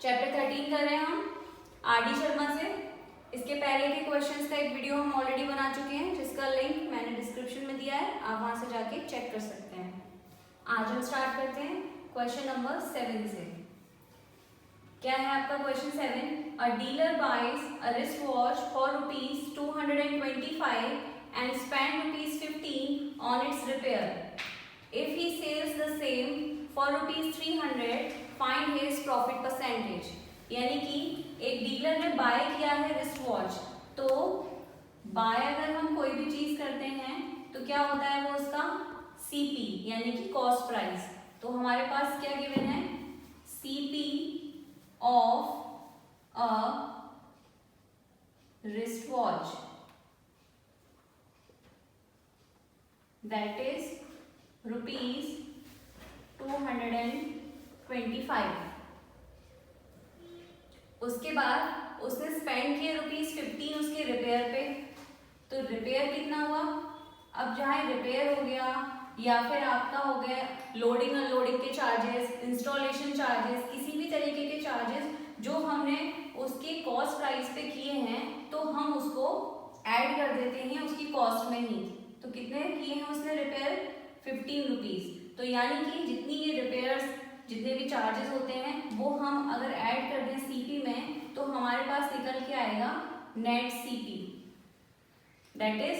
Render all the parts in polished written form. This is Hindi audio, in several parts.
चैप्टर 13 कर रहे हैं हम आर डी शर्मा से। इसके पहले के क्वेश्चंस का एक वीडियो हम ऑलरेडी बना चुके हैं, जिसका लिंक मैंने डिस्क्रिप्शन में दिया है, आप वहां से जाके चेक कर सकते हैं। आज हम स्टार्ट करते हैं क्वेश्चन नंबर 7 से। क्या है आपका question 7? A dealer buys a wrist watch for ₹225 and spend ₹15 on its repair. If he sells the same for ₹300, find his profit percentage. यानी कि एक डीलर ने बाय किया है रिस्ट वॉच, तो बाय अगर हम कोई भी चीज करते हैं तो क्या होता है वो उसका सीपी यानी कि कॉस्ट प्राइस। तो हमारे पास क्या गिवन है? CP of a wrist watch, that is ₹225। उसके बाद उसने स्पेंड किए ₹15 उसके रिपेयर पे। तो रिपेयर कितना हुआ? अब जहाँ रिपेयर हो गया या फिर आपका हो गया लोडिंग अनलोडिंग के चार्जेस, इंस्टॉलेशन चार्जेस, किसी भी तरीके के चार्जेस जो हमने उसके कॉस्ट प्राइस पे किए हैं, तो हम उसको ऐड कर देते हैं उसकी कॉस्ट में ही। तो कितने किए हैं उसने रिपेयर? ₹15। तो यानी कि जितनी ये रिपेयर्स जितने भी चार्जेस होते हैं वो हम अगर ऐड कर दें सीपी में, तो हमारे पास निकल के आएगा net CP. That is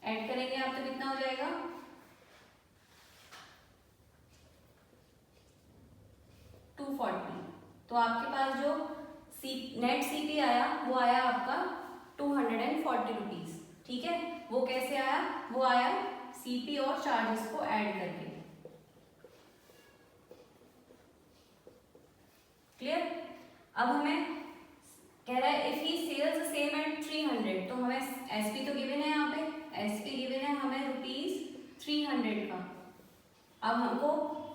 add करेंगे आप तो कितना हो जाएगा? ₹240। तो आपके पास जो नेट सीपी आया वो आया आपका ₹240। ठीक है, वो कैसे आया? वो आया सीपी और चार्जेस को ऐड करके। क्लियर? अब हमें कह रहा है if he sells the same at 300, तो हमें एसपी तो गिवन है, यहाँ पे एसपी गिवन है हमें ₹300 का। अब हमको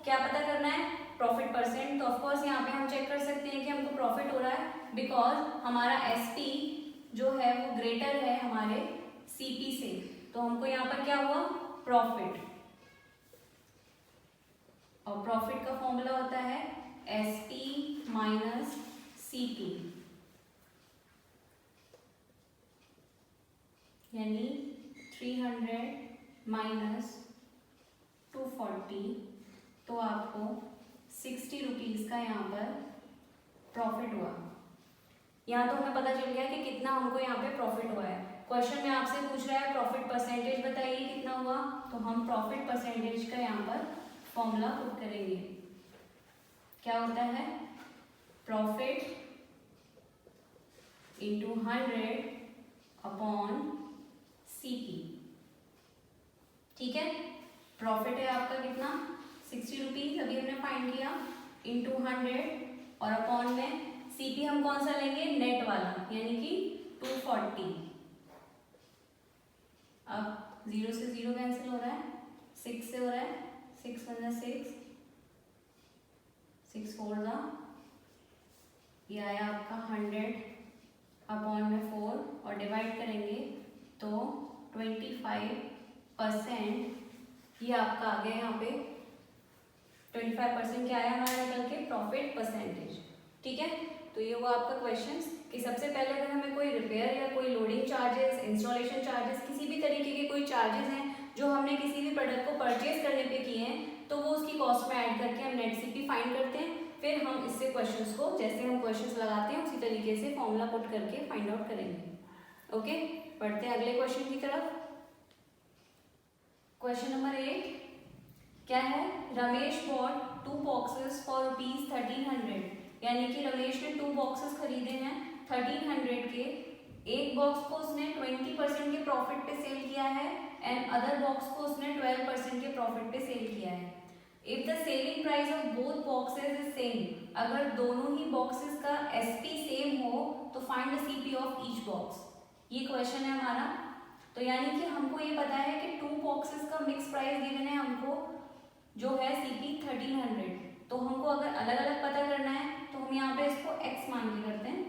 क्या पता करना है? Profit percent. तो ऑफकोर्स यहाँ पे हम चेक कर सकते हैं कि हमको प्रॉफिट हो रहा है, बिकॉज हमारा एसपी जो है वो ग्रेटर है हमारे सीपी से। तो हमको यहाँ पर क्या हुआ? प्रॉफिट। और प्रॉफिट का फॉर्मूला होता है एसपी माइनस सीपी, यानी 300 माइनस 240, तो आपको ₹60 का यहाँ पर प्रॉफिट हुआ। यहाँ तो हमें पता चल गया कि कितना हमको यहाँ पे प्रॉफिट हुआ है। क्वेश्चन में आपसे पूछ रहा है प्रॉफिट परसेंटेज बताइए कितना हुआ, तो हम प्रॉफिट परसेंटेज का यहाँ पर फॉर्मूला पुट करेंगे। क्या होता है? Profit into 100 upon CP. ठीक है, प्रॉफिट है आपका कितना? ₹60 अभी हमने फाइंड किया, इंटू 100 और अपॉन में सीपी हम कौन सा लेंगे? नेट वाला, यानी कि 240। अब 0 से 0 कैंसिल हो रहा है, 6 से हो रहा है, 6 1 6, 6 4 जा, ये आया आपका 100 अपॉन में 4 और डिवाइड करेंगे तो 25% ये आपका आ गया यहाँ पे। 25% क्या आया हमारा निकल के? Profit percentage. ठीक है, तो ये हुआ आपका क्वेश्चन कि सबसे पहले अगर हमें कोई रिपेयर या कोई लोडिंग चार्जेस, इंस्टॉलेशन चार्जेस, किसी भी तरीके के कोई चार्जेस हैं जो हमने किसी भी प्रोडक्ट को परचेज करने पे किए हैं, तो वो उसकी कॉस्ट में ऐड करके हम नेट सीपी फाइंड करते हैं। फिर हम इससे क्वेश्चंस को, जैसे हम क्वेश्चंस लगाते हैं उसी तरीके से फॉर्मूला पुट करके फाइंड आउट करेंगे। ओके, पढ़ते हैं अगले क्वेश्चन की तरफ। क्वेश्चन नंबर 8 क्या है? रमेश बॉट 2 बॉक्सेस फॉर ₹1300, यानी कि रमेश ने 2 बॉक्सेस खरीदे हैं 1300 के। एक बॉक्स को उसने 20% के प्रॉफिट पे सेल किया है एंड अदर बॉक्स को उसने 12% के प्रॉफिट पे सेल किया है। If the selling price of both boxes is same, अगर दोनों ही बॉक्सेस का एसपी सेम हो तो find the CP of each box. ये क्वेश्चन है हमारा। तो यानी कि हमको ये पता है कि 2 बॉक्सेस का मिक्स प्राइस गिवन है हमको जो है सीपी 1300। तो हमको अगर अलग अलग पता करना है तो हम यहाँ पे इसको x मान के करते हैं।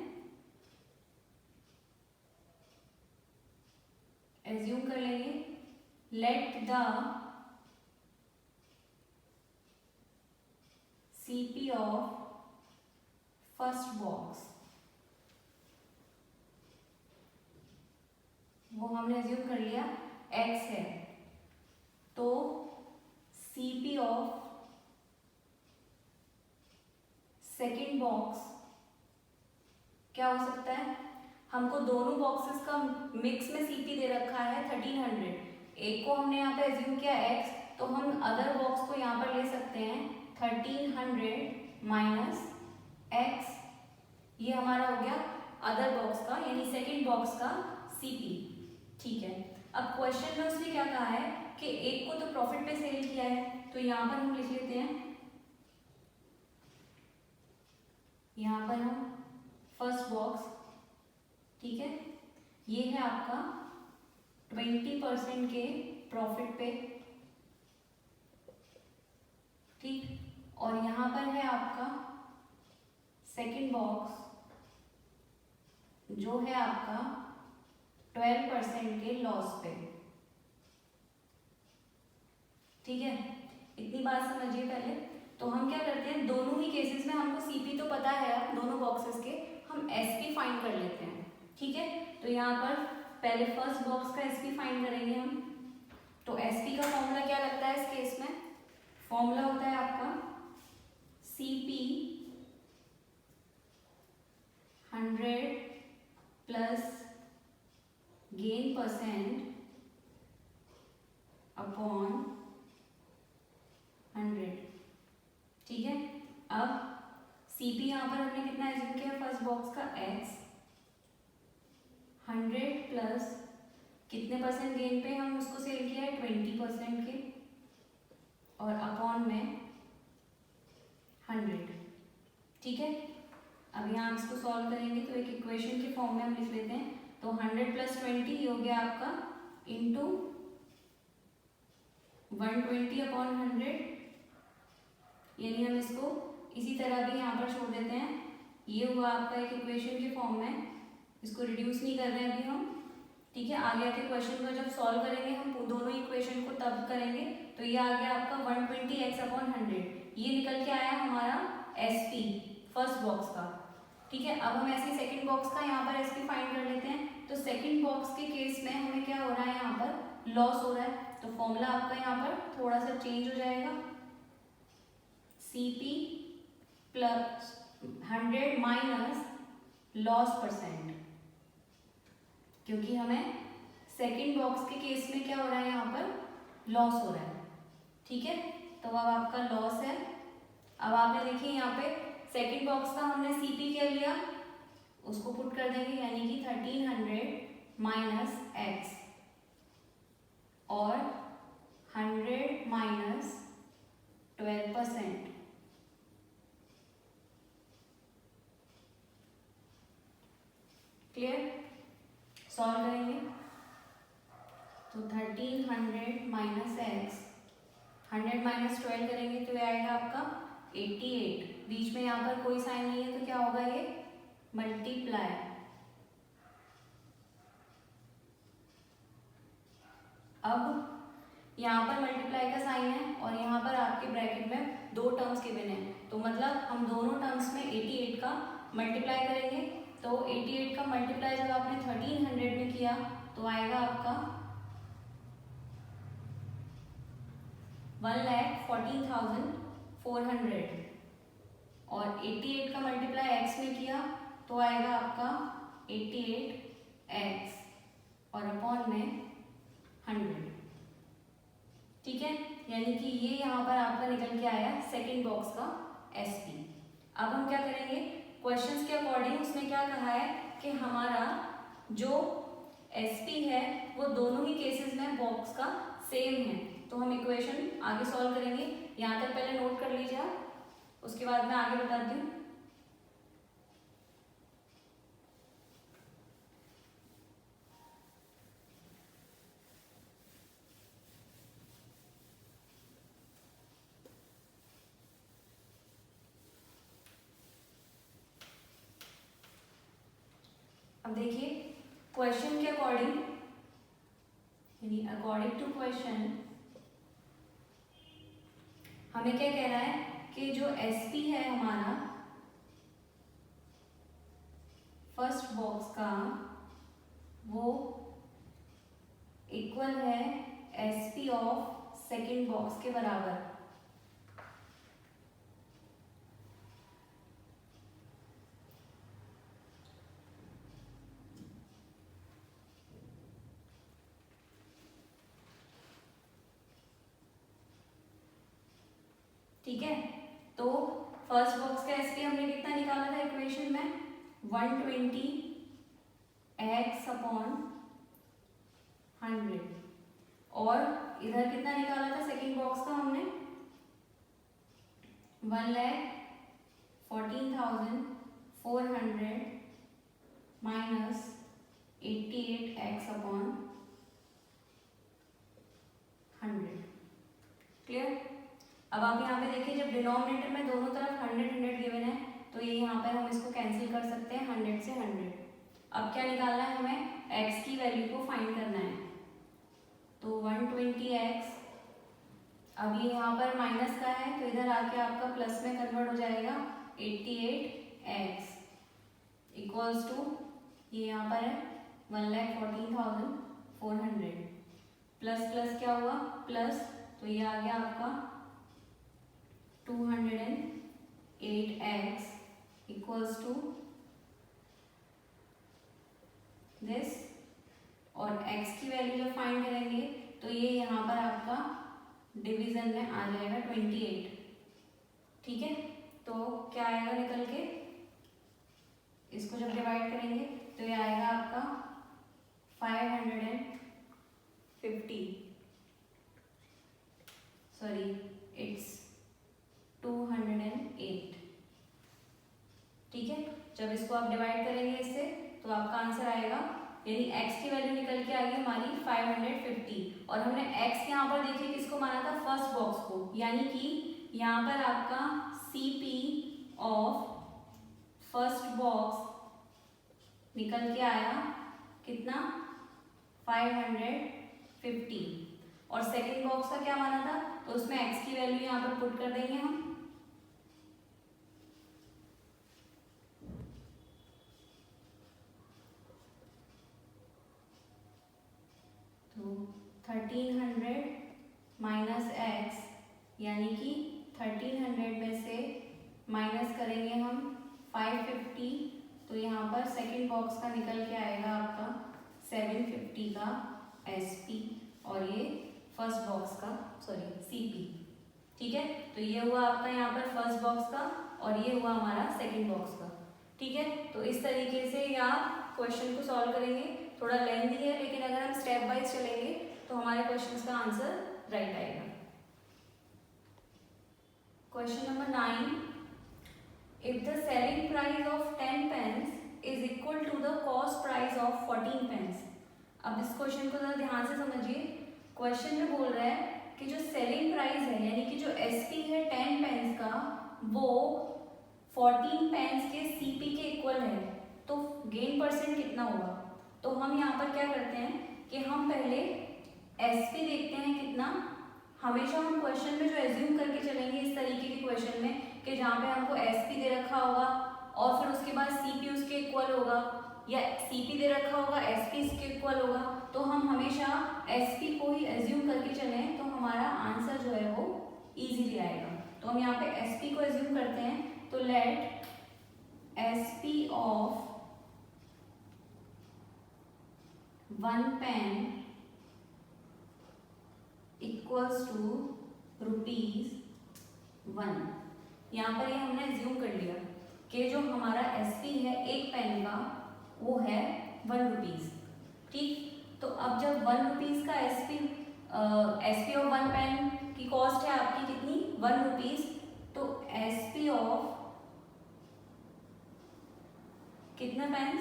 एज्यूम कर लेंगे let the CP of first box, वो हमने अज्यूम कर लिया x है, तो CP ऑफ सेकेंड बॉक्स क्या हो सकता है? हमको दोनों बॉक्सेस का मिक्स में CP दे रखा है 1300, एक को हमने यहाँ पे अज्यूम किया x, तो हम अदर बॉक्स को यहाँ पर ले सकते हैं 1300 माइनस x, ये हमारा हो गया अदर बॉक्स का यानी सेकेंड बॉक्स का CP। ठीक है, अब क्वेश्चन में उसने क्या कहा है कि एक को तो प्रॉफिट पे सेल किया है, तो यहाँ पर हम लिख लेते हैं, यहाँ पर हम फर्स्ट बॉक्स, ठीक है, ये है आपका 20% के प्रॉफिट पे, ठीक, और यहाँ पर है आपका सेकेंड बॉक्स जो है आपका 12% के लॉस पे। ठीक है, इतनी बात समझिए पहले। तो हम क्या करते हैं, दोनों ही केसेस में हमको CP तो पता है अब दोनों बॉक्सेस के, हम SP फाइंड कर लेते हैं। ठीक है, तो यहाँ पर पहले फर्स्ट बॉक्स का SP फाइंड करेंगे हम। तो SP का फॉर्मूला क्या लगता है इस केस में? फॉर्मूला होता है आपका CP 100 plus gain percent upon 100। ठीक है, अब CP यहाँ पर हमने कितना एज्यूम किया फर्स्ट बॉक्स का x, 100 प्लस कितने परसेंट गेन पे हम उसको सेल किया है 20% के, और अपॉन में 100। ठीक है, अब यहाँ हम इसको सॉल्व करेंगे तो एक इक्वेशन के फॉर्म में हम लिख लेते हैं, तो 100 प्लस 20 ये हो गया आपका इंटू 120 अपॉन 100, यानी हम इसको इसी तरह भी यहाँ पर छोड़ देते हैं। ये हुआ आपका एक इक्वेशन के फॉर्म में, इसको रिड्यूस नहीं कर रहे हैं अभी हम। ठीक है, आगे के क्वेश्चन को जब सॉल्व करेंगे हम दोनों इक्वेशन को तब करेंगे, तो ये आ गया आपका 120x अपॉन 100, ये निकल के आया हमारा SP फर्स्ट बॉक्स का। ठीक है, अब हम ऐसे सेकंड बॉक्स का यहाँ पर SP फाइंड कर लेते हैं। तो सेकंड बॉक्स के केस में हमें क्या हो रहा है, यहाँ पर लॉस हो रहा है, तो फॉर्मूला आपका यहाँ पर थोड़ा सा चेंज हो जाएगा, CP plus 100 minus loss percent, क्योंकि हमें सेकंड बॉक्स के केस में क्या हो रहा है, यहाँ पर लॉस हो रहा है। ठीक है, तो अब आपका लॉस है। अब आपने देखिए यहाँ पे सेकंड बॉक्स का हमने CP क्या लिया, उसको पुट कर देंगे, यानी कि 1300 माइनस x और 100 माइनस 12%। क्लियर? सॉल्व करेंगे तो 1300 माइनस x, 100 माइनस 12 करेंगे तो ये आएगा आपका 88। बीच में यहाँ पर कोई साइन नहीं है तो क्या होगा, ये मल्टीप्लाई, अब यहाँ पर मल्टीप्लाई का साइन है और यहाँ पर आपके ब्रैकेट में दो टर्म्स गिवन है, तो मतलब हम दोनों टर्म्स में 88 का मल्टीप्लाई करेंगे। तो 88 का मल्टीप्लाई जब आपने 1300 में किया तो आएगा आपका 1,14,400, और 88 का मल्टीप्लाई x में किया तो आएगा आपका 88x और अपॉन में 100। ठीक है, यानी कि ये यहाँ पर आपका निकल के आया सेकंड बॉक्स का SP। अब हम क्या करेंगे, क्वेश्चंस के अकॉर्डिंग उसने क्या कहा है कि हमारा जो SP है वो दोनों ही केसेस में बॉक्स का सेम है, तो हम इक्वेशन आगे सॉल्व करेंगे। यहाँ तक पहले नोट कर लीजिए आप, उसके बाद मैं आगे बताती हूँ। अब देखिए क्वेश्चन के अकॉर्डिंग, यानी अकॉर्डिंग टू क्वेश्चन हमें क्या कह रहा है कि जो SP है हमारा फर्स्ट बॉक्स का वो इक्वल है एसपी ऑफ सेकेंड बॉक्स के बराबर। ठीक है, तो फर्स्ट बॉक्स का एसपी हमने कितना निकाला था इक्वेशन में, 120x/100, और इधर कितना निकाला था सेकेंड बॉक्स का हमने, 1,14,400 माइनस 88x/100। क्लियर। अब आप यहाँ पे देखिए, जब डिनोमिनेटर में दोनों तरफ 100 गिवन है तो ये यहाँ पर हम इसको कैंसिल कर सकते हैं 100 से 100। अब क्या निकालना है हमें, x की वैल्यू को फाइंड करना है। तो 120x, अब ये यहाँ पर माइनस का है तो इधर आके आपका प्लस में कन्वर्ट हो जाएगा, 88x इक्वल्स टू, ये यहाँ पर है 1,14,400 प्लस प्लस क्या हुआ प्लस, तो ये आ गया आपका 208x इक्वल्स टू दिस, और x की वैल्यू जब फाइंड करेंगे तो ये यहाँ पर आपका डिवीजन में आ जाएगा 28। ठीक है, तो क्या आएगा निकल के, इसको जब डिवाइड करेंगे तो ये आएगा आपका 550, सॉरी इट्स 208। ठीक है, जब इसको आप डिवाइड करेंगे इससे तो आपका आंसर आएगा, यानी x की वैल्यू निकल के आ गई हमारी 550, और हमने x यहाँ पर देखिए किसको माना था, फर्स्ट बॉक्स को, यानी कि यहाँ पर आपका CP ऑफ फर्स्ट बॉक्स निकल के आया कितना, 550, और सेकेंड बॉक्स का क्या माना था, तो उसमें x की वैल्यू यहाँ पर पुट कर देंगे हम। तो 1300 माइनस x, यानी कि 1300 में से माइनस करेंगे हम 550, तो यहाँ पर सेकेंड बॉक्स का निकल के आएगा आपका 750 का SP, और ये फर्स्ट बॉक्स का सॉरी CP। ठीक है, तो ये हुआ आपका यहाँ पर फर्स्ट बॉक्स का, और ये हुआ हमारा सेकेंड बॉक्स का। ठीक है, तो इस तरीके से आप क्वेश्चन को सॉल्व करेंगे। थोड़ा लेंथी है, लेकिन अगर हम स्टेप वाइज चलेंगे तो हमारे क्वेश्चन का आंसर राइट आएगा। Question number 9, if the selling price of 10 pence is equal to the cost price of 14 pence. अब इस क्वेश्चन को जरा ध्यान से समझिए। क्वेश्चन में बोल रहा है कि जो सेलिंग प्राइस है, यानी कि जो SP है 10 पेंस का, वो 14 पेंस के CP के इक्वल है, तो गेन परसेंट कितना होगा। तो हम यहाँ पर क्या करते हैं कि हम पहले SP देखते हैं कितना। हमेशा हम क्वेश्चन में जो एज्यूम करके चलेंगे इस तरीके के क्वेश्चन में कि जहाँ पे हमको SP दे रखा होगा और फिर उसके बाद CP उसके इक्वल होगा, या CP दे रखा होगा SP इसके इक्वल होगा, तो हम हमेशा SP को ही एज्यूम करके चलें तो हमारा आंसर जो है वो इजीली आएगा। तो हम यहाँ पे SP को एज्यूम करते हैं, तो let SP of 1 pen equals to ₹1। यहाँ पर ये हमने एज्यूम कर लिया कि जो हमारा SP है एक पेन का वो है ₹1। ठीक, तो अब जब ₹1 का SP ऑफ 1 पेन की कॉस्ट है आपकी कितनी, ₹1, तो SP ऑफ कितने पेन्स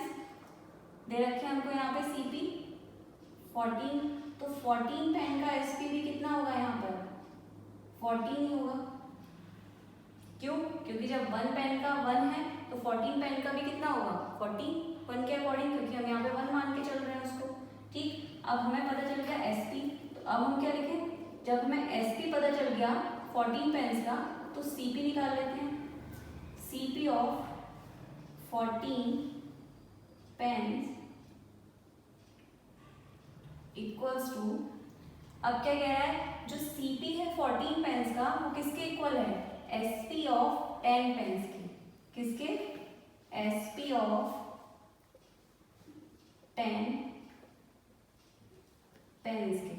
दे रखे हमको यहाँ पे CP 14, तो 14 पेन का SP भी कितना होगा यहाँ पर 14 ही होगा। क्यों, क्योंकि जब 1 पेन का 1 है तो 14 पेन का भी कितना होगा 14, 1 के अकॉर्डिंग, क्योंकि हम यहाँ पे 1 मान के चल रहे हैं उसको। ठीक, अब हमें पता चल गया SP, तो अब हम क्या लिखें, जब हमें SP पता चल गया 14 पेन्स का, तो CP निकाल लेते हैं। CP of 14 pence equals to, अब क्या कह रहा है, जो सीपी है 14 पेन्स का वो किसके इक्वल है, एसपी ऑफ 10 पेन्स के, किसके, एसपी ऑफ 10 पेन्स के।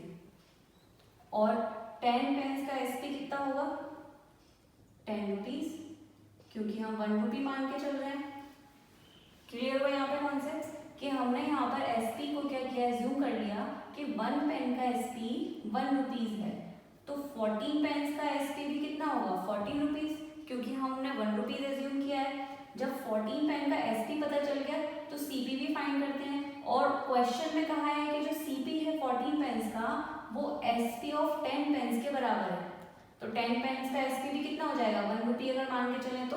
और 10 पेन्स का एसपी कितना होगा, 10 रुपीज, क्योंकि हम 1 रुपी मान के चल रहे हैं। क्लियर हुआ यहाँ पे कॉन्सेप्ट कि हमने यहाँ पर एसपी को क्या किया, एज्यूम कर लिया कि 1 पेन का एसपी 1 रुपीज है, तो 14 पेन्स का एसपी भी कितना होगा, 14 रुपीज, क्योंकि हमने 1 रुपीज एज्यूम किया है। जब 14 पेन का एसपी पता चल गया तो सीपी भी फाइंड करते हैं, और क्वेश्चन में कहा है कि जो सीपी है 14 पेन्स का वो एसपी ऑफ 10 पेन्स के बराबर है, तो 10 पेन्स का एसपी भी कितना हो जाएगा, 1 रुपी अगर मान के चले तो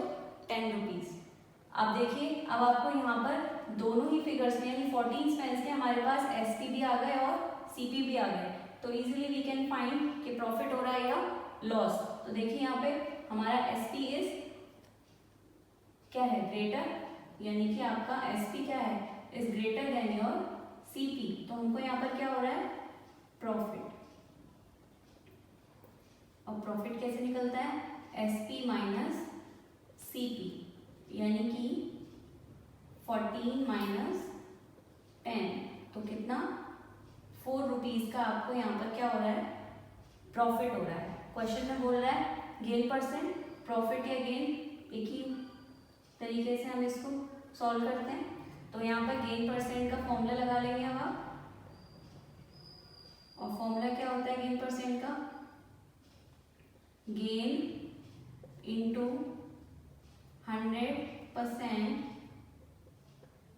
10 रुपीज। अब देखिए, अब आपको यहाँ पर दोनों ही फिगर्स में यानी 14 पेन्स के हमारे पास एसपी भी आ गए और सीपी भी आ गए, तो इजीली वी कैन फाइंड कि प्रॉफिट हो रहा है या लॉस। तो देखिए यहाँ पे हमारा एसपी इज क्या है, ग्रेटर, यानी कि आपका एसपी क्या है, is greater than your CP, तो हमको यहाँ पर क्या हो रहा है, प्रॉफिट। और प्रॉफिट कैसे निकलता है, एसपी माइनस सीपी, यानी कि 14 माइनस 10, तो कितना, 4 रुपीज का आपको यहाँ पर क्या हो रहा है, प्रॉफिट हो रहा है। क्वेश्चन में बोल रहा है गेन परसेंट, प्रॉफिट या गेन, एक ही तरीके से हम इसको सॉल्व करते हैं। तो यहाँ पर गेन परसेंट का फॉर्मूला लगा लेंगे हम अब, और फॉर्मूला क्या होता है गेन परसेंट का, गेन इंटू 100%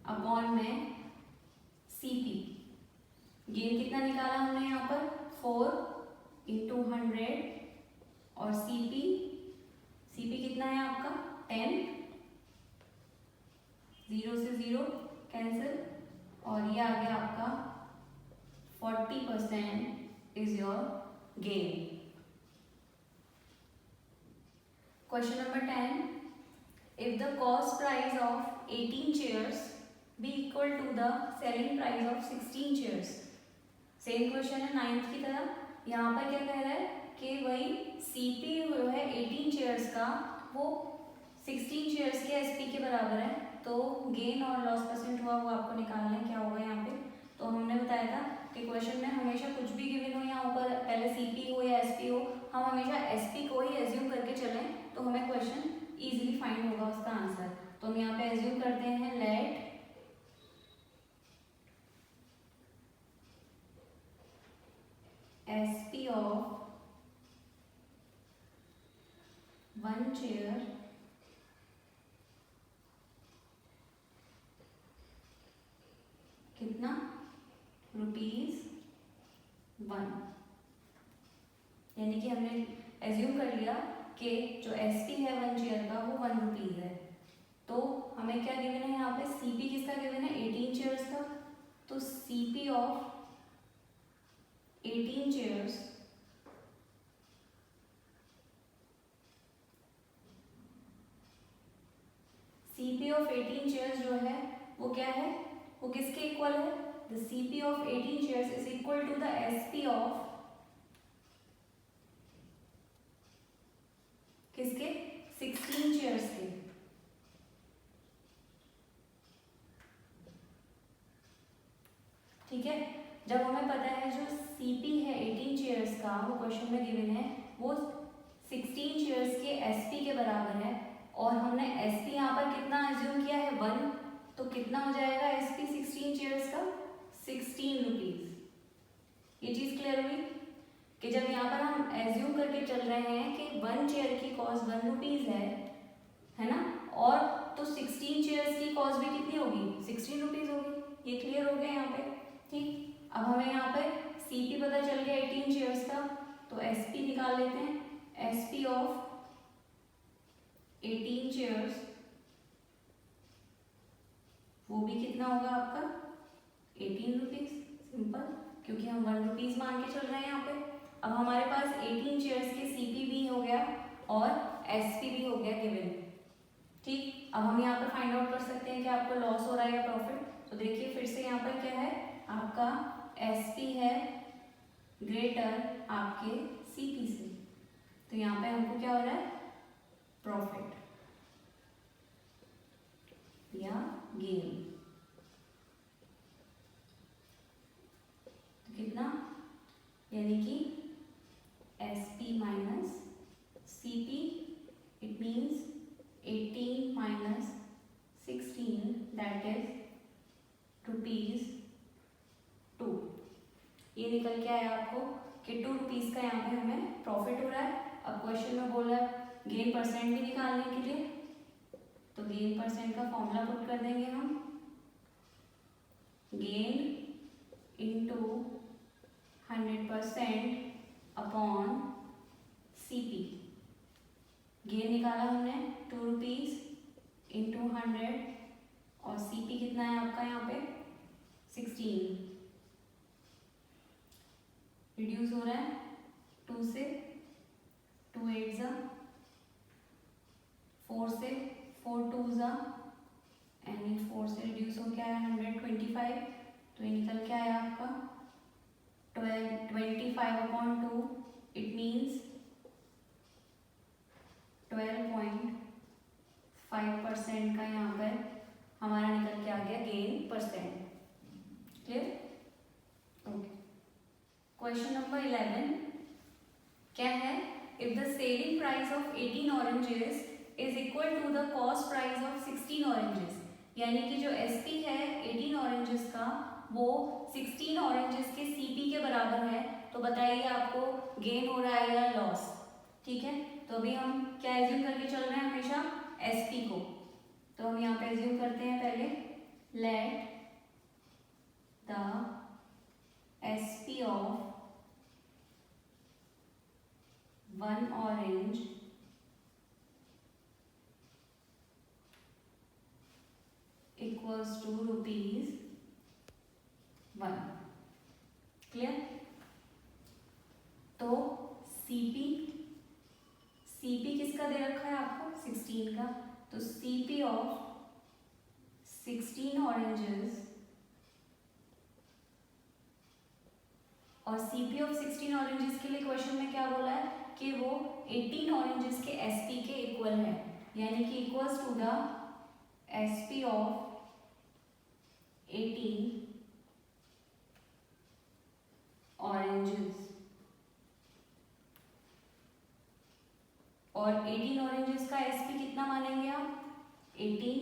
अपॉन में सीपी। गेन कितना निकाला हमने यहाँ पर, 4 इंटू 100, और सीपी कितना है आपका 10, 0 से 0 कैंसिल, और ये आ गया आपका 40% is your gain. Question number 10, if the cost price of 18 chairs be equal to the selling price of 16 chairs, same question है 9th की तरह। यहाँ पर क्या कह रहा है कि वही सीपी जो है 18 चेयर्स का वो 16 चेयर्स के एसपी के बराबर है, तो गेन और लॉस परसेंट हुआ वो आपको निकालना है, क्या होगा यहाँ पे। तो हमने बताया था कि क्वेश्चन में हमेशा कुछ भी गिवन हो, यहाँ ऊपर पहले सीपी हो या एसपी हो, हम हमेशा एसपी को ही एज्यूम करके चलें, तो हमें क्वेश्चन इजीली फाइंड होगा उसका आंसर। तो हम यहाँ पे एज्यूम करते हैं लेट एसपी ऑफ 1 चेयर कितना, ₹1, यानी कि हमने एज्यूम कर लिया कि जो एसपी है 1 चेयर का वो 1 रुपीज है। तो हमें क्या गिवन है यहाँ पे, सीपी किसका गिवन है, 18 चेयर्स का, तो सीपी ऑफ 18 चेयर्स जो है वो क्या है, वो किसके इक्वल है, the CP of 18 chairs is equal to the SP of किसके, 16 चेयर्स के। ठीक है, जब हमें पता है जो सीपी है 18 चेयर्स का वो क्वेश्चन में गिवन है वो 16 चेयर्स के एसपी के बराबर है, और हमने एसपी यहाँ पर कितना एज्यूम किया है 1, तो कितना हो जाएगा एसपी 16 चेयर्स का, 16 रुपीज। ये चीज क्लियर हुई कि जब यहाँ पर हम एज्यूम करके चल रहे हैं कि 1 चेयर की कॉस्ट 1 रुपीज है ना, और तो 16 चेयर्स की कॉस्ट भी कितनी होगी, 16 रुपीज होगी। ये क्लियर हो गया यहाँ पे। ठीक, अब हमें यहाँ पे सीपी पता चल गया 18 चेयर्स का, तो एसपी निकाल लेते हैं, एसपी ऑफ 18 चेयर्स वो भी कितना होगा आपका 18 रुपीज, सिंपल, क्योंकि हम 1 रुपीज मान के चल रहे हैं यहाँ पे। अब हमारे पास 18 चेयर्स के सीपी भी हो गया और एसपी भी हो गया गिवन। ठीक, अब हम यहाँ पर फाइंड आउट कर सकते हैं कि आपको लॉस हो रहा है या प्रॉफिट। तो देखिए फिर से यहाँ पर क्या है, आपका SP है ग्रेटर आपके CP से, तो यहाँ पे हमको क्या हो रहा है, प्रॉफिट या गेन। तो कितना, यानी कि SP minus CP, it means 18 minus 16, that is ₹2। ये निकल के आया आपको कि ₹2 का यहाँ पे हमें प्रॉफिट हो रहा है। अब क्वेश्चन में बोल रहा है गेन परसेंट भी निकालने के लिए, तो गेन परसेंट का फॉर्मूला पुट कर देंगे हम, gain into 100% upon CP। Gain निकाला हमने ₹2 इंटू 100, और CP कितना है आपका यहाँ पे 16, रिड्यूस हो रहा है 2 से, 2 8 जा, 4 से, 4 2 जा, एंड 4 से रिड्यूस हो क्या है 125, तो ये निकल के आया आपका 25/2, इट मीन्स 12.5% का यहाँ पर हमारा निकल के आ गया gain percent. Clear? Okay. Question number 11 क्या है, if the selling price of 18 oranges is equal to the cost price of 16 oranges, यानी कि जो SP है 18 ऑरेंजेस का वो 16 ऑरेंजेस के CP के बराबर है, तो बताइए आपको गेन हो रहा है या लॉस। ठीक है, तो अभी हम क्या एज्यूम करके चल रहे हैं हमेशा, SP को, तो हम यहाँ पे एज्यूम करते हैं पहले, let the SP of 1 orange equals to ₹1। Clear? तो CP किसका दे रखा है आपको, 16 का, तो CP ऑफ 16 ऑरेंजेस, और CP ऑफ 16 ऑरेंजेस के लिए क्वेश्चन में क्या बोला है कि वो 18 ऑरेंजेस के SP के इक्वल है, यानी कि equals to the SP of 18 oranges, और 18 ऑरेंजेस का SP कितना मानेंगे आप, 18,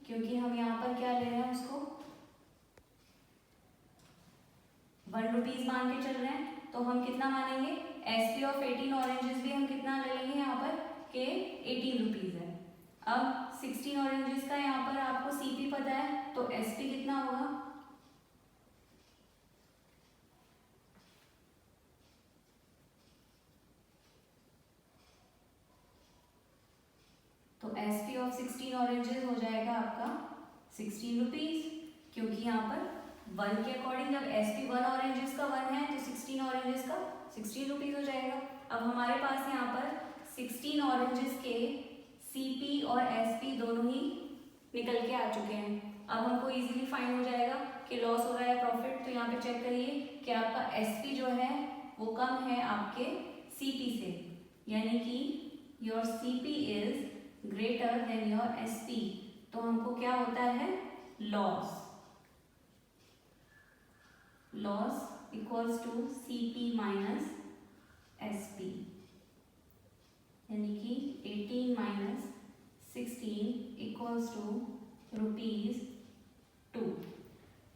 क्योंकि हम यहाँ पर क्या ले रहे हैं उसको ₹1 मान के चल रहे हैं, तो हम कितना मानेंगे, SP ऑफ 18 ऑरेंजेस भी हम कितना ले लेंगे यहाँ पर के ₹18 है। अब 16 ऑरेंजेस का यहाँ पर आपको CP पता है, तो SP कितना होगा, तो SP ऑफ 16 ऑरेंजेस हो जाएगा आपका ₹16, क्योंकि यहाँ पर 1 के अकॉर्डिंग जब SP 1 ऑरेंजेस का 1 है, तो 16 ऑरेंजेस का ₹16 हो जाएगा। अब हमारे पास यहाँ पर 16 ऑरेंजेस के CP और SP दोनों ही निकल के आ चुके हैं। अब हमको इजीली फाइंड हो जाएगा कि लॉस हो रहा है प्रॉफिट, तो यहाँ पे चेक करिए कि आपका SP जो है वो कम है आपके CP से, यानी कि your CP is greater than your SP, तो हमको क्या होता है, loss equals to CP minus SP, यानी कि 18 माइनस 16 इक्वल्स टू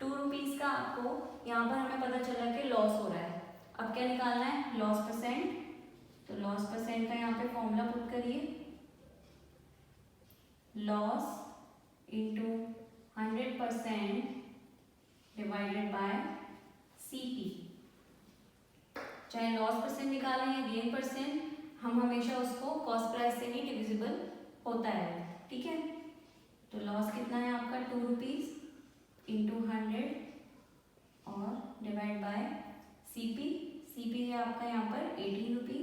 ₹2 का आपको यहाँ पर हमें पता चला कि लॉस हो रहा है। अब क्या निकालना है, लॉस परसेंट, तो लॉस परसेंट का यहाँ पे फॉर्मूला पुट करिए, loss into 100% divided by CP। चाहे लॉस परसेंट निकालें या गेन परसेंट, हम हमेशा उसको कॉस्ट प्राइस से ही डिविजिबल होता है। ठीक है, तो लॉस कितना है आपका ₹2 इंटू 100 और डिवाइड बाय CP है आपका यहाँ पर ₹18,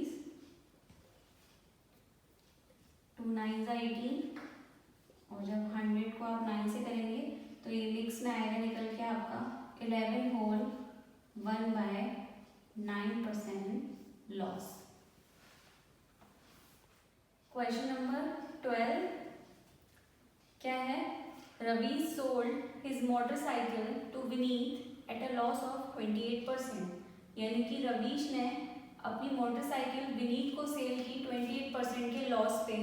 2 9 18, और जब 100 को आप 9 से करेंगे तो ये मिक्स में आएगा निकल आपका 11 होल 1/9% लॉस। क्वेश्चन नंबर 12 क्या है, Ravi sold his motorcycle to Vineet at a loss of 28%, यानी कि रवीश ने अपनी मोटरसाइकिल विनीत को सेल की 28% के लॉस पे,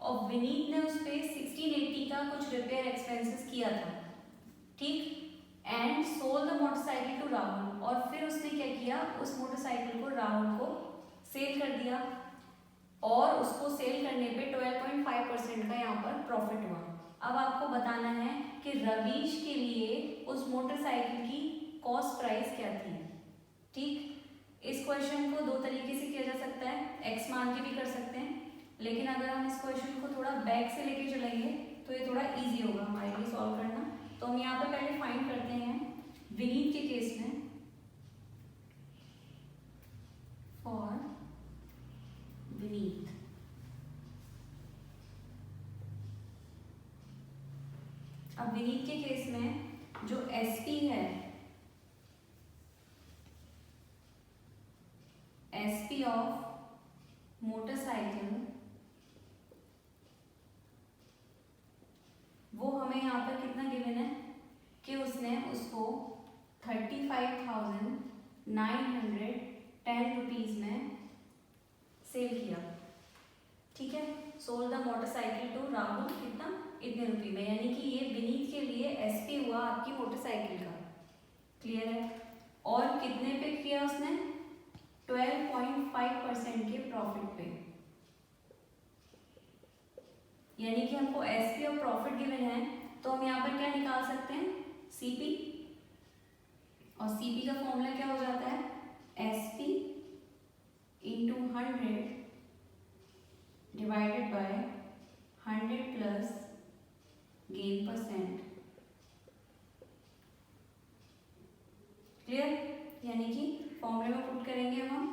और विनीत ने उस पे 1680 का कुछ रिपेयर एक्सपेंसेस किया था, ठीक। And sold the motorcycle to Rahul, और फिर उसने क्या किया, उस मोटरसाइकिल को राहुल को सेल कर दिया, और उसको सेल करने पे 12.5% का यहाँ पर प्रॉफिट हुआ। अब आपको बताना है कि रवीश के लिए उस मोटरसाइकिल की कॉस्ट प्राइस क्या थी, ठीक। इस क्वेश्चन को दो तरीके से किया जा सकता है, एक्स मान के भी कर सकते हैं, लेकिन अगर हम इस क्वेश्चन को थोड़ा बैक से लेके चलेंगे तो ये थोड़ा इजी होगा हमारे लिए सॉल्व करना। तो हम यहाँ पर पहले फाइंड करते हैं विनीत के केस में, फॉर विनीत। अब विनीत के केस में जो एसपी है, एसपी ऑफ मोटरसाइकिल, वो हमें यहाँ पर कितना गिवन है कि उसने उसको 35,910 रुपीज में सेल किया, ठीक है। Sold the motorcycle to Rahul, कितना, इतने रुपये में, यानी कि ये विनीत के लिए एसपी हुआ आपकी मोटरसाइकिल का, क्लियर है। और कितने पे किया उसने, 12.5% के प्रॉफिट पे, यानी कि हमको एसपी और प्रॉफिट गिवन है, तो हम यहाँ पर क्या निकाल सकते हैं, सीपी, और सीपी का फॉर्मूला क्या हो जाता है, SP into 100 divided by 100 plus gain %, clear. यानी कि फॉर्मूले में पुट करेंगे हम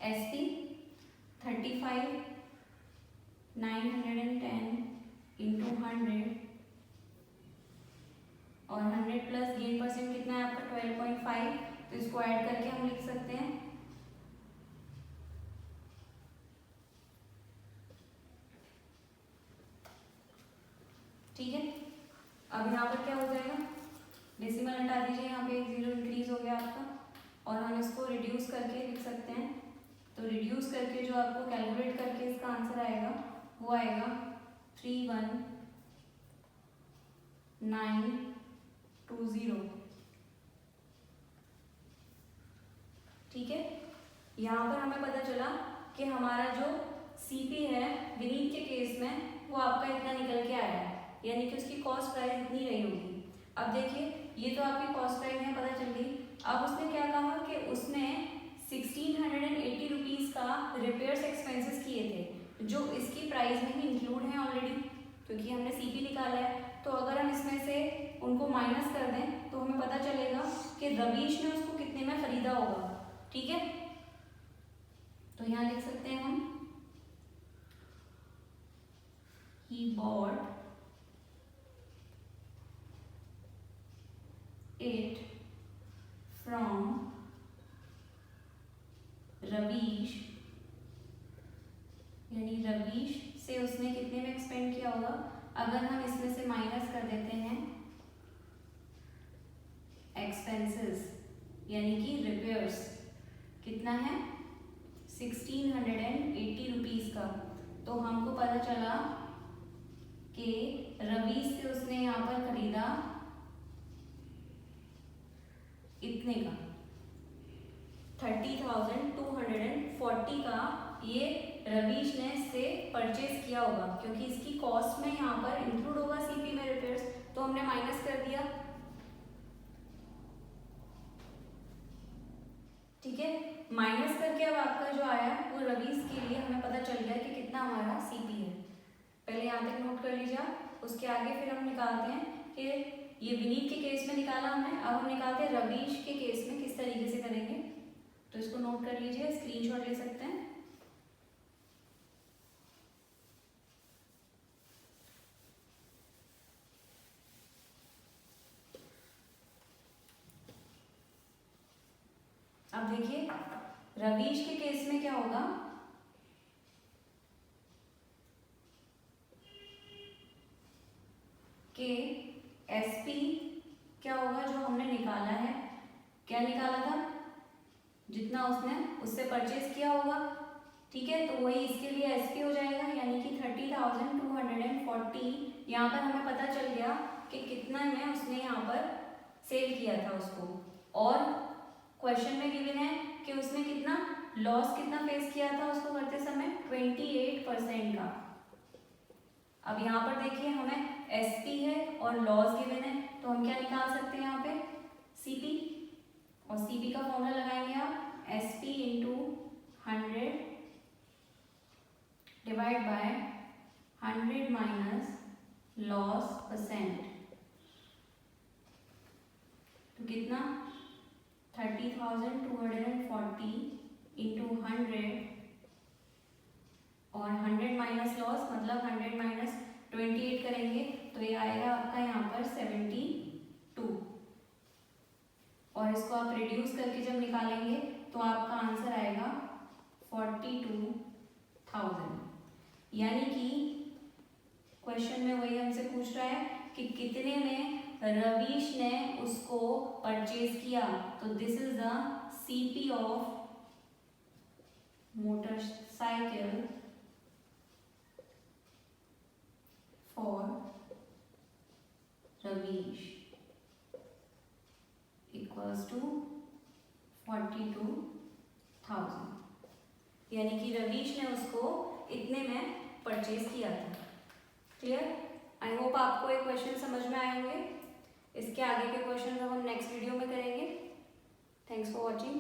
एसपी 35,910 इंटू 100 और 100 प्लस गेन % कितना है आपका 12.5, तो इसको ऐड करके हम लिख सकते हैं ठीक है। अब यहाँ पर क्या हो जाएगा, डेसिमल हटा दीजिए, यहाँ पे एक जीरो इंक्रीज हो गया आपका, और हम इसको रिड्यूस करके लिख सकते हैं। तो रिड्यूस करके जो आपको कैलकुलेट करके इसका आंसर आएगा वो आएगा 31920, ठीक है। यहाँ पर हमें पता चला कि हमारा जो सीपी है विनीत के केस में वो आपका इतना निकल के आया है, यानी कि उसकी कॉस्ट प्राइस इतनी रही होगी। अब देखिए ये तो आपकी कॉस्ट प्राइस है, पता चल गई। अब उसने क्या कहा कि उसने 1680 रुपीज़ का रिपेयर्स एक्सपेंसेस किए थे, जो इसकी प्राइस में ही इंक्लूड है ऑलरेडी, क्योंकि हमने सीपी निकाला है। तो अगर हम इसमें से उनको माइनस कर दें तो हमें पता चलेगा कि रवीश ने उसको कितने में खरीदा होगा, ठीक है। तो यहाँ लिख सकते हैं हम, he bought it from Ravish, यानी रवीश से उसने कितने में एक्सपेंड किया होगा। अगर हम इसमें से माइनस कर देते हैं एक्सपेंसेस, यानी कि रिपेयर्स, कितना है 1680 रुपीज़ का, तो हमको पता चला कि रवीश से उसने यहाँ पर खरीदा इतने का 30,240 का, ये रवीश ने से परचेज किया होगा, क्योंकि इसकी कॉस्ट में यहाँ पर इंक्लूड होगा सीपी में रिपेयर्स, तो हमने माइनस कर दिया, ठीक है। माइनस करके अब आपका जो आया वो रवीश के लिए हमें पता चल गया कि कितना हमारा सीपी है। पहले यहाँ तक नोट कर लीजिए, उसके आगे फिर हम निकालते हैं कि ये विनीत के केस में निकाला हमने, अब हम निकालते हैं रवीश के केस में किस तरीके से करेंगे। तो इसको नोट कर लीजिए, स्क्रीनशॉट ले सकते हैं। अब देखिए रवीश के केस में क्या होगा, कि एसपी क्या होगा जो हमने निकाला है, क्या निकाला था, जितना उसने उससे परचेज किया होगा, ठीक है, तो वही इसके लिए एसपी हो जाएगा, यानी कि 30,240। यहाँ पर हमें पता चल गया कि कितना में उसने यहाँ पर सेल किया था उसको, और क्वेश्चन में गिवन है कि उसने कितना लॉस कितना फेस किया था उसको करते समय, 28% का। अब यहाँ पर देखिए हमें एसपी है और लॉस गिवन है, तो हम क्या निकाल सकते हैं यहाँ पे, सीपी, और सीपी का फॉर्मूला लगाएंगे आप, SP into 100 divide by 100 minus loss percent, तो कितना 30,240 इंटू 100 और 100 माइनस लॉस मतलब 100 माइनस 28 करेंगे तो ये आएगा आपका यहाँ पर 72, और इसको आप रिड्यूस करके जब निकालेंगे तो आपका आंसर आएगा 42,000। यानी कि क्वेश्चन में वही हमसे पूछ रहा है कि कितने में रवीश ने उसको परचेज किया, तो this is the CP of motorcycle for Ravish equals to 42,000, यानी कि रवीश ने उसको इतने में परचेज किया था। क्लियर? आई होप आपको एक क्वेश्चन समझ में आए होंगे। इसके आगे के क्वेश्चन हम नेक्स्ट वीडियो में करेंगे। Thanks for watching.